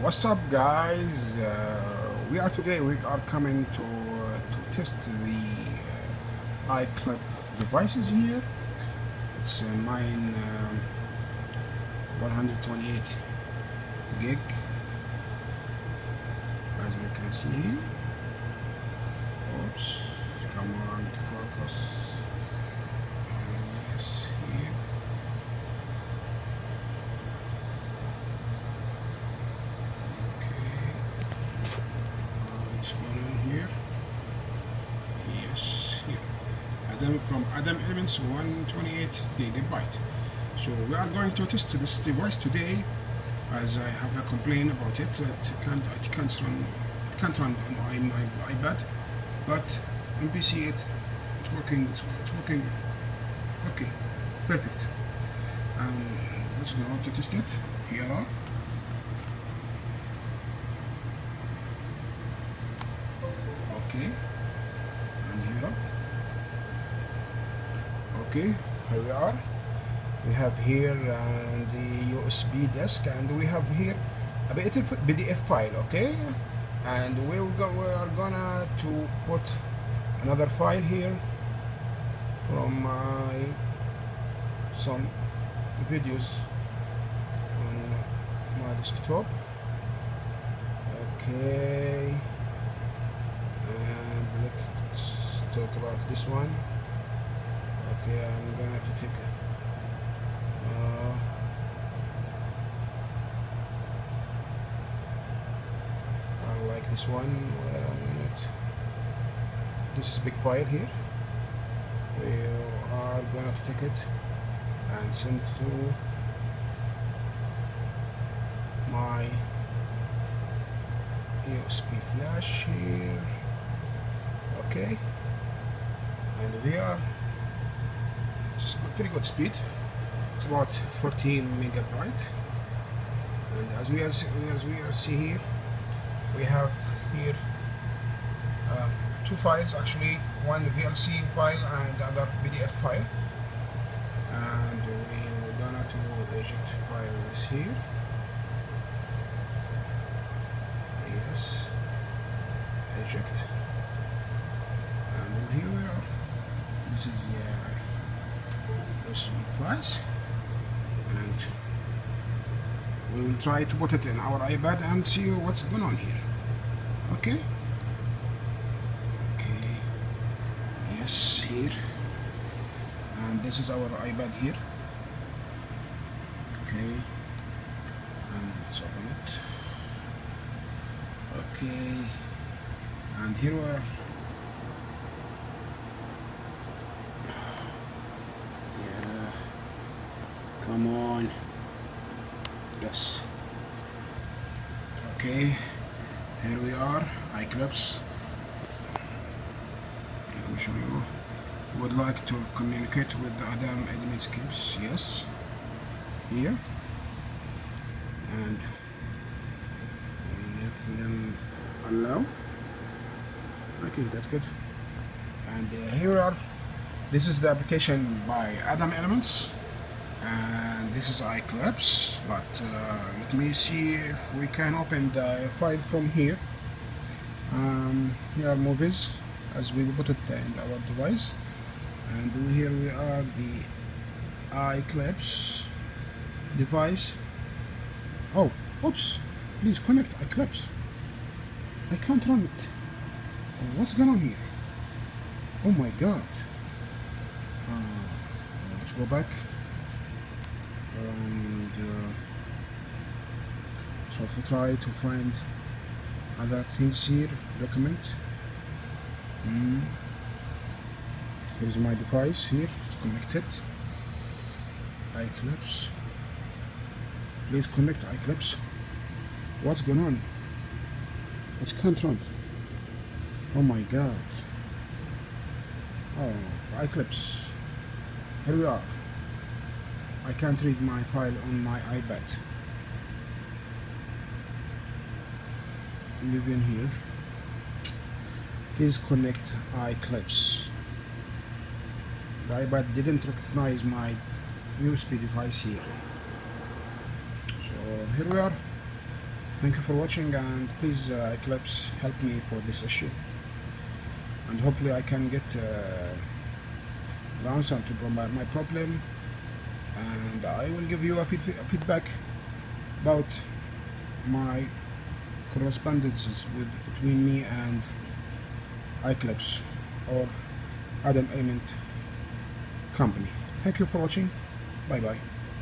What's up, guys? We are coming to test the iClip devices here. It's mine 128 gig, as we can see here. Oops, come on to focus. Yes, here. Here, yes, here. From Adam Elements 128 gigabyte. So we are going to test this device today, as I have a complaint about it. It can't run on my iPad, but on PC it's working. It's working. Okay, perfect. Let's go to test it. Here are. Okay, and here. Okay, here we are. We have here the USB disk, and we have here a PDF file. Okay, and we are gonna to put another file here from some videos on my desktop. Okay. Let's talk about this one. Okay, I'm gonna take I like this one. Wait a minute. This is big file here. We are gonna take it and send to my USB flash here. Okay, and we are. It's pretty good speed. It's about 14 megabyte, and as we see here, we have here two files actually, one VLC file and other PDF file, and we're gonna to eject file this here. Yes, eject. And here we are. This is this device, and we will try to put it in our iPad and see what's going on here. Okay. Okay. Yes, here. And this is our iPad here. Okay. And let's open it. Okay. And here we are. Come on. Yes. Okay. Here we are. iKlips. Let me show you. Would like to communicate with the Adam Elements clips. Yes. Here. And let them allow. Okay, that's good. And here we are. This is the application by Adam Elements. And this is iKlips, but let me see if we can open the file from here. Here are movies, as we put it in our device, and here we are the iKlips device. Oh, oops! Please connect iKlips. I can't run it. What's going on here? Oh my God! Let's go back. And so if we try to find other things here, document. Here's my device here, it's connected. iKlips. Please connect iKlips. What's going on? It can't run. Oh my God. Oh, iKlips. Here we are. I can't read my file on my iPad. Live in here. Please connect iKlips. The iPad didn't recognize my USB device here. So here we are. Thank you for watching, and please iKlips help me for this issue, and hopefully I can get the answer to my problem, and I will give you a feedback about my correspondences between me and iKlips or Adam Element company. Thank you for watching. Bye bye.